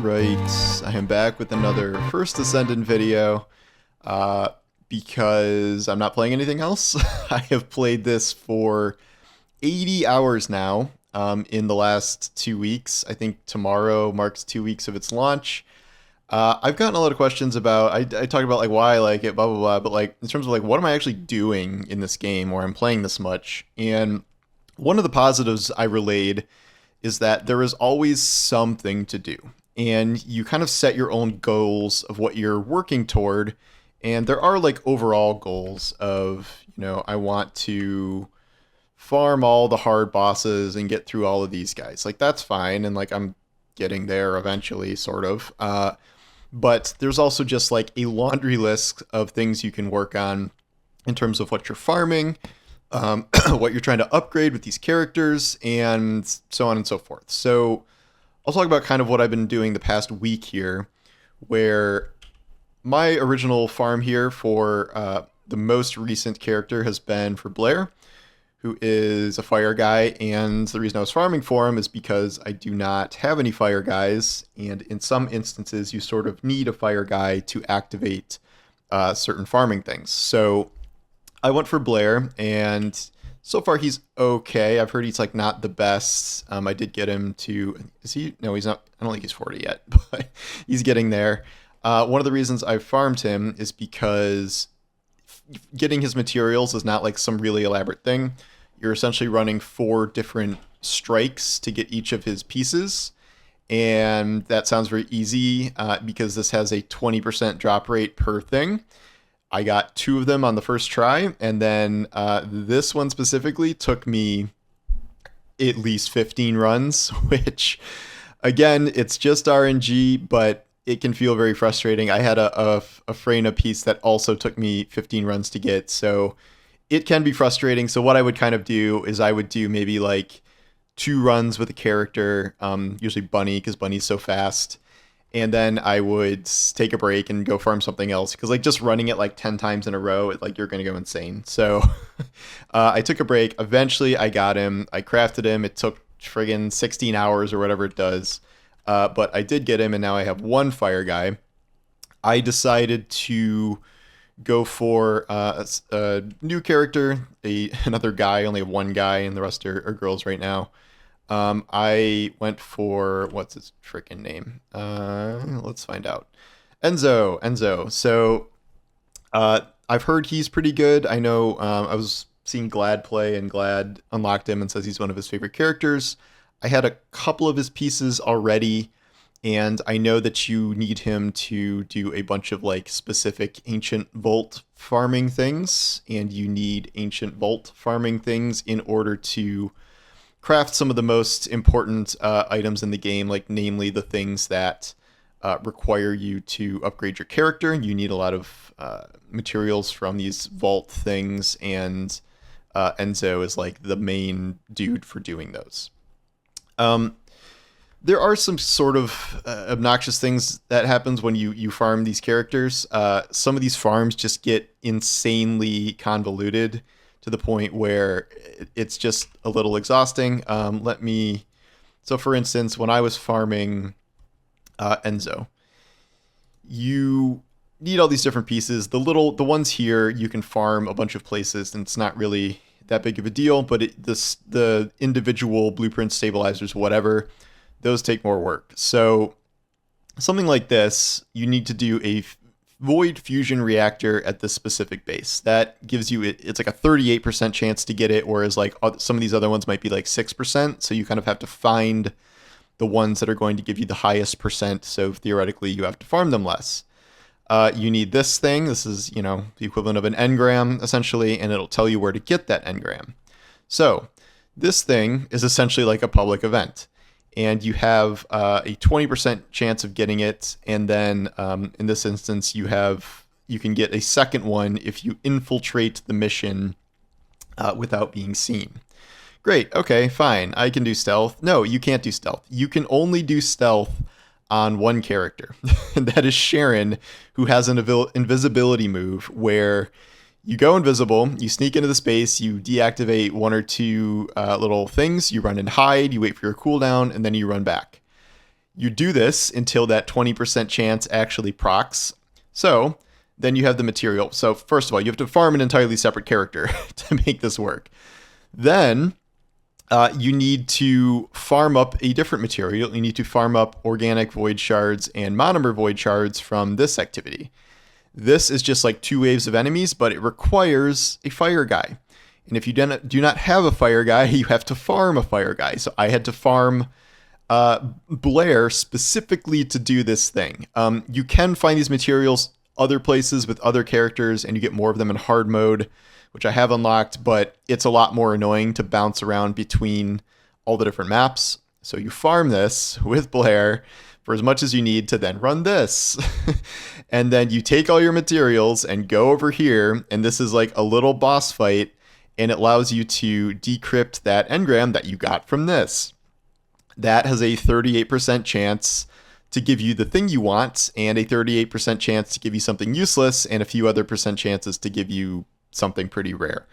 Alright, I am back with another First Descendant video, because I'm not playing anything else. I have played this for 80 hours now, in the last 2 weeks. I think tomorrow marks 2 weeks of its launch. I've gotten a lot of questions about, I talked about like why I like it, blah blah blah, but like in terms of like what am I actually doing in this game where I'm playing this much? And one of the positives I relayed is that there is always something to do. And you kind of set your own goals of what you're working toward. And there are like overall goals of, I want to farm all the hard bosses and get through all of these guys. Like that's fine. And like I'm getting there eventually, sort of. But there's also just like a laundry list of things you can work on in terms of what you're farming, what you're trying to upgrade with these characters, and so on and so forth. So I'll talk about kind of what I've been doing the past week here, where my original farm here for the most recent character has been for Blair, who is a fire guy, and the reason I was farming for him is because I do not have any fire guys, and in some instances you sort of need a fire guy to activate certain farming things. So I went for Blair, and so far he's okay. I've heard he's like not the best. I did get him to, is he? No, he's not. I don't think he's 40 yet, but he's getting there. One of the reasons I farmed him is because getting his materials is not like some really elaborate thing. You're essentially running 4 different strikes to get each of his pieces. And that sounds very easy because this has a 20% drop rate per thing. I got 2 of them on the first try, and then this one specifically took me at least 15 runs, which, again, it's just RNG, but it can feel very frustrating. I had a Freyna piece that also took me 15 runs to get, so it can be frustrating. So what I would kind of do is I would do maybe like 2 runs with a character, usually Bunny, because Bunny's so fast. And then I would take a break and go farm something else. Because like just running it like 10 times in a row, like you're going to go insane. So I took a break. Eventually I got him. I crafted him. It took friggin' 16 hours or whatever it does. But I did get him, and now I have 1 fire guy. I decided to go for a new character, another guy. Only have 1 guy, and the rest are girls right now. I went for, what's his freaking name? Let's find out. Enzo. So, I've heard he's pretty good. I know, I was seeing Glad play, and Glad unlocked him and says he's one of his favorite characters. I had a couple of his pieces already, and I know that you need him to do a bunch of like specific ancient vault farming things, and you need ancient vault farming things in order to craft some of the most important items in the game, like namely the things that require you to upgrade your character. You need a lot of materials from these vault things, and Enzo is like the main dude for doing those. There are some sort of obnoxious things that happens when you farm these characters. Some of these farms just get insanely convoluted to the point where it's just a little exhausting. So for instance, when I was farming Enzo, you need all these different pieces. The ones here, you can farm a bunch of places, and it's not really that big of a deal, but the individual blueprint stabilizers, whatever, those take more work. So something like this, you need to do a void fusion reactor at this specific base. That gives you, it's like a 38% chance to get it, whereas like some of these other ones might be like 6%. So you kind of have to find the ones that are going to give you the highest percent. So theoretically, you have to farm them less. You need this thing. This is, the equivalent of an engram, essentially, and it'll tell you where to get that engram. So this thing is essentially like a public event, and you have a 20% chance of getting it, and then in this instance, you can get a second one if you infiltrate the mission without being seen. Great, okay, fine, I can do stealth. No, you can't do stealth. You can only do stealth on 1 character, and that is Sharon, who has an invisibility move where you go invisible, you sneak into the space, you deactivate 1 or 2 little things, you run and hide, you wait for your cooldown, and then you run back. You do this until that 20% chance actually procs. So then you have the material. So first of all, you have to farm an entirely separate character to make this work. Then you need to farm up a different material. You need to farm up organic void shards and monomer void shards from this activity. This is just like 2 waves of enemies, but it requires a fire guy. And if you do not have a fire guy, you have to farm a fire guy. So I had to farm Blair specifically to do this thing. You can find these materials other places with other characters, and you get more of them in hard mode, which I have unlocked, but it's a lot more annoying to bounce around between all the different maps. So you farm this with Blair for as much as you need to then run this. And then you take all your materials and go over here, and this is like a little boss fight, and it allows you to decrypt that engram that you got from this. That has a 38% chance to give you the thing you want, and a 38% chance to give you something useless, and a few other percent chances to give you something pretty rare.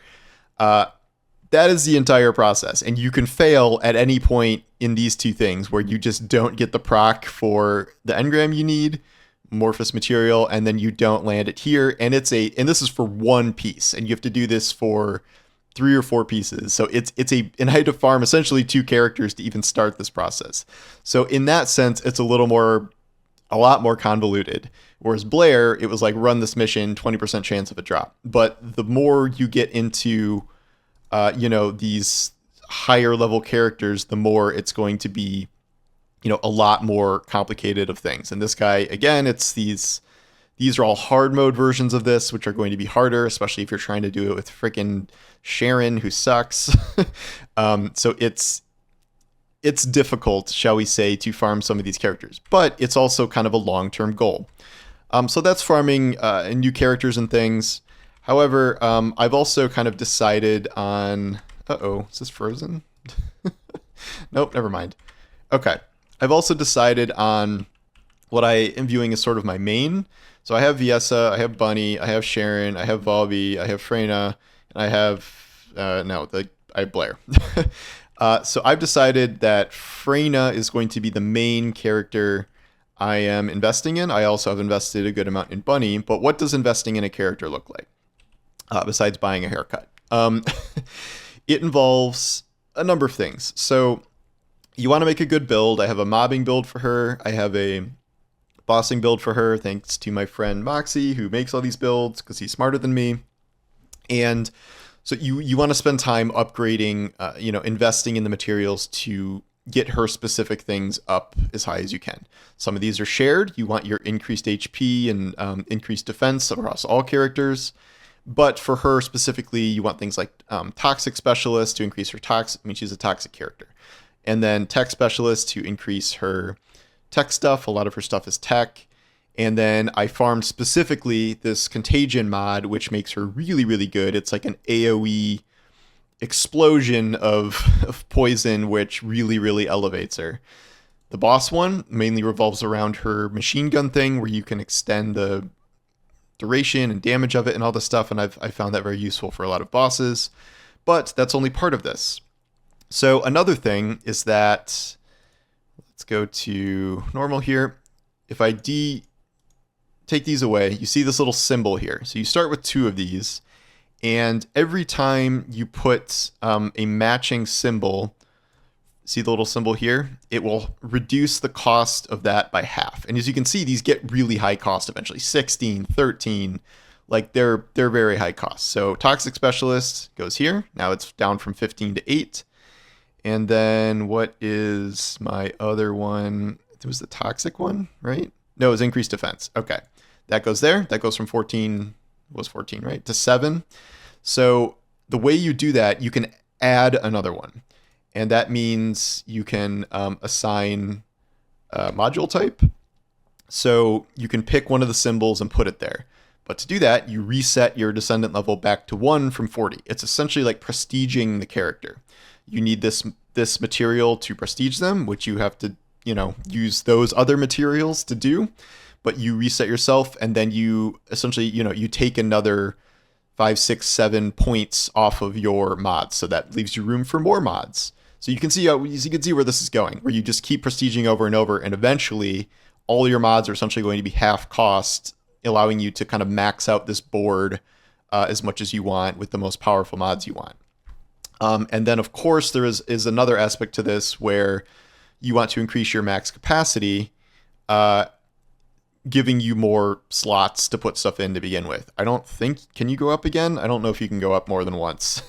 That is the entire process, and you can fail at any point in these two things where you just don't get the proc for the engram you need, amorphous material, and then you don't land it here, and this is for one piece, and you have to do this for 3 or 4 pieces. So and I had to farm essentially 2 characters to even start this process. So in that sense, it's a lot more convoluted. Whereas Blair, it was like run this mission, 20% chance of a drop. But the more you get into, these higher level characters, the more it's going to be, a lot more complicated of things. And this guy, again, these are all hard mode versions of this, which are going to be harder, especially if you're trying to do it with freaking Sharon, who sucks. So it's difficult, shall we say, to farm some of these characters, but it's also kind of a long-term goal. So that's farming new characters and things. However, I've also kind of decided on... Uh-oh, is this frozen? Nope, never mind. Okay. I've also decided on what I am viewing as sort of my main. So I have Viessa, I have Bunny, I have Sharon, I have Volby, I have Freyna, and I have I have Blair. So I've decided that Freyna is going to be the main character I am investing in. I also have invested a good amount in Bunny, but what does investing in a character look like? Besides buying a haircut. It involves a number of things. So you want to make a good build. I have a mobbing build for her. I have a bossing build for her, thanks to my friend Moxie, who makes all these builds because he's smarter than me. And so you want to spend time upgrading, investing in the materials to get her specific things up as high as you can. Some of these are shared. You want your increased HP and increased defense across all characters. But for her specifically, you want things like Toxic Specialist to increase her she's a toxic character. And then Tech Specialist to increase her tech stuff. A lot of her stuff is tech. And then I farmed specifically this Contagion mod, which makes her really, really good. It's like an AoE explosion of poison, which really, really elevates her. The boss one mainly revolves around her machine gun thing, where you can extend the duration and damage of it and all this stuff, and I found that very useful for a lot of bosses. But that's only part of this. So another thing is that, let's go to normal here. If I take these away, you see this little symbol here. So you start with 2 of these, and every time you put a matching symbol, see the little symbol here? It will reduce the cost of that by half. And as you can see, these get really high cost eventually. 16, 13, like they're very high cost. So Toxic Specialist goes here. Now it's down from 15 to 8. And then what is my other one? It was the Toxic one, right? No, it was Increased Defense. Okay. That goes there. That goes from 14, was 14, right? To 7. So the way you do that, you can add another one. And that means you can assign a module type. So you can pick one of the symbols and put it there. But to do that, you reset your Descendant level back to 1 from 40. It's essentially like prestiging the character. You need this material to prestige them, which you have to, use those other materials to do. But you reset yourself, and then you essentially, you take another 5, 6, 7 points off of your mods. So that leaves you room for more mods. So you can see where this is going, where you just keep prestiging over and over, and eventually all your mods are essentially going to be half cost, allowing you to kind of max out this board as much as you want with the most powerful mods you want. And then, of course, there is another aspect to this where you want to increase your max capacity, giving you more slots to put stuff in to begin with. I don't think, can you go up again? I don't know if you can go up more than once.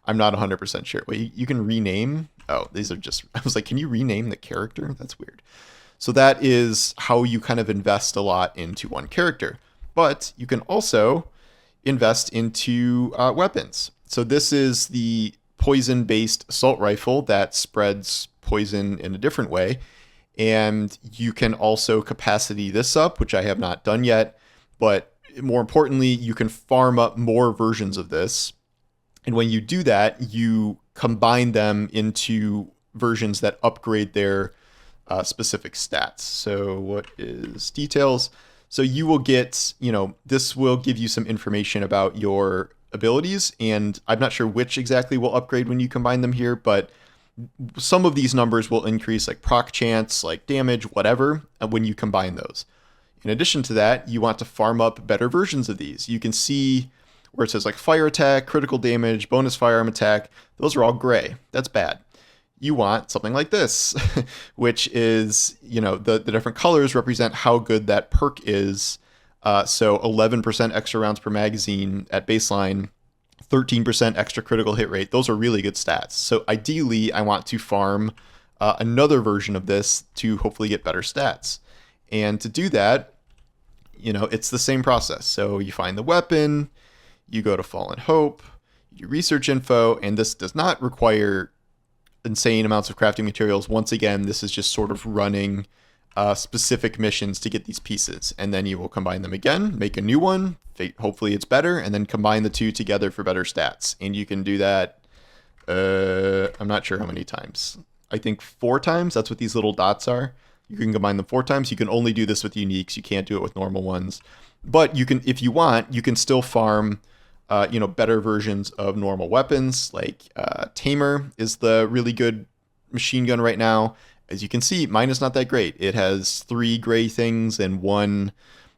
I'm not 100% sure. Wait, you can rename? Oh, these are just, I was like, can you rename the character? That's weird. So that is how you kind of invest a lot into one character. But you can also invest into weapons. So this is the poison-based assault rifle that spreads poison in a different way. And you can also capacity this up, which I have not done yet. But more importantly, you can farm up more versions of this. And when you do that, you combine them into versions that upgrade their specific stats. So what is details? So you will get, this will give you some information about your abilities. And I'm not sure which exactly will upgrade when you combine them here, but some of these numbers will increase, like proc chance, like damage, whatever, when you combine those. In addition to that, you want to farm up better versions of these. You can see where it says like fire attack, critical damage, bonus firearm attack. Those are all gray. That's bad. You want something like this, which is, the different colors represent how good that perk is. So 11% extra rounds per magazine at baseline, 13% extra critical hit rate. Those are really good stats. So ideally, I want to farm another version of this to hopefully get better stats. And to do that, it's the same process. So you find the weapon, you go to Fallen Hope, you research info, and this does not require insane amounts of crafting materials. Once again, this is just sort of running specific missions to get these pieces, and then you will combine them again, make a new one, hopefully it's better, and then combine the two together for better stats. And you can do that, I'm not sure how many times. I think 4 times. That's what these little dots are. You can combine them 4 times. You can only do this with uniques. You can't do it with normal ones. But you can, if you want, you can still farm better versions of normal weapons. Like Tamer is the really good machine gun right now. As you can see, mine is not that great. It has 3 gray things and 1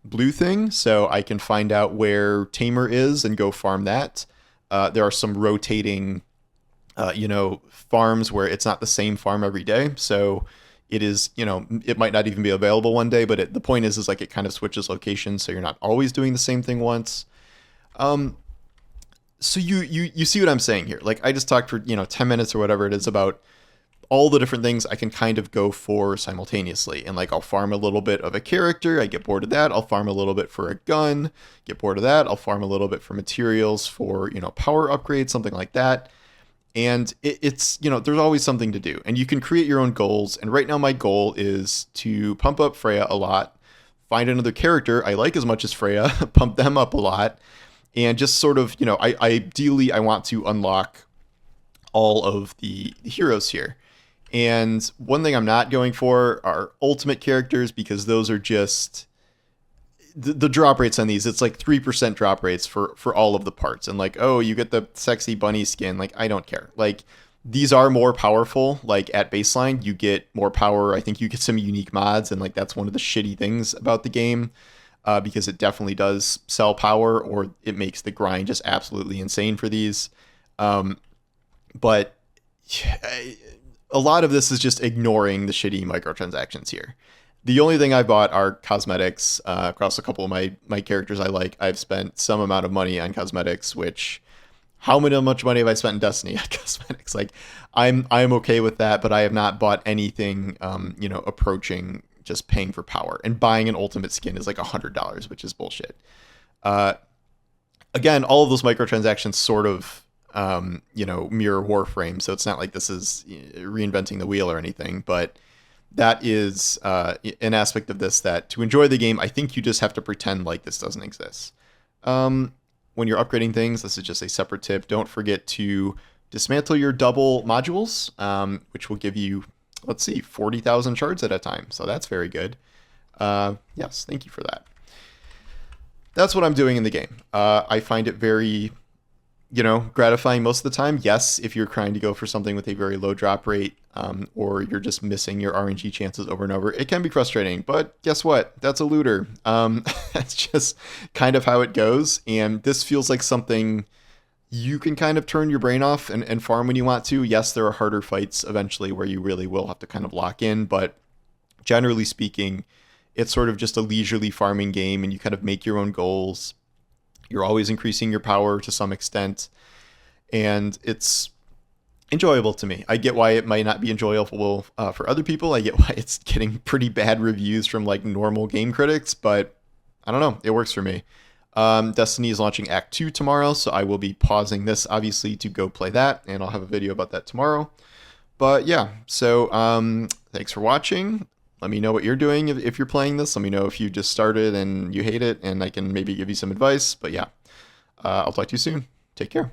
blue thing, so I can find out where Tamer is and go farm that. There are some rotating, farms where it's not the same farm every day, so it is, it might not even be available one day, but the point is like it kind of switches locations, so you're not always doing the same thing once. So you see what I'm saying here? Like I just talked for 10 minutes or whatever it is about all the different things I can kind of go for simultaneously. And like I'll farm a little bit of a character, I get bored of that. I'll farm a little bit for a gun, get bored of that. I'll farm a little bit for materials for, power upgrades, something like that. And it's, there's always something to do. And you can create your own goals. And right now my goal is to pump up Freya a lot, find another character I like as much as Freya, pump them up a lot, and just sort of, ideally I want to unlock all of the heroes here. And one thing I'm not going for are ultimate characters, because those are just the drop rates on these. It's like 3% drop rates for all of the parts. And like, oh, you get the sexy bunny skin. Like, I don't care. Like, these are more powerful. Like at baseline, you get more power. I think you get some unique mods. And like, that's one of the shitty things about the game, because it definitely does sell power, or it makes the grind just absolutely insane for these. But a lot of this is just ignoring the shitty microtransactions here. The only thing I bought are cosmetics across a couple of my characters I like. I've spent some amount of money on cosmetics, which how much money have I spent in Destiny on cosmetics? Like I'm okay with that, but I have not bought anything approaching just paying for power. And buying an ultimate skin is like $100, which is bullshit. Again, all of those microtransactions sort of mirror Warframe, so it's not like this is reinventing the wheel or anything, but that is an aspect of this that to enjoy the game, I think you just have to pretend like this doesn't exist. When you're upgrading things, this is just a separate tip. Don't forget to dismantle your double modules, which will give you, let's see, 40,000 shards at a time. So that's very good. Yes, thank you for that. That's what I'm doing in the game. I find it very gratifying most of the time. Yes, if you're trying to go for something with a very low drop rate, or you're just missing your RNG chances over and over, it can be frustrating. But guess what? That's a looter. That's just kind of how it goes. And this feels like something you can kind of turn your brain off and farm when you want to. Yes, there are harder fights eventually where you really will have to kind of lock in, but generally speaking, it's sort of just a leisurely farming game and you kind of make your own goals. You're always increasing your power to some extent, and it's enjoyable to me. I get why it might not be enjoyable for other people. I get why it's getting pretty bad reviews from like normal game critics, but I don't know. It works for me. Destiny is launching Act 2 tomorrow, so I will be pausing this obviously to go play that, and I'll have a video about that tomorrow. But yeah, so thanks for watching. Let me know what you're doing if you're playing this. Let me know if you just started and you hate it, and I can maybe give you some advice. But yeah, I'll talk to you soon. Take care.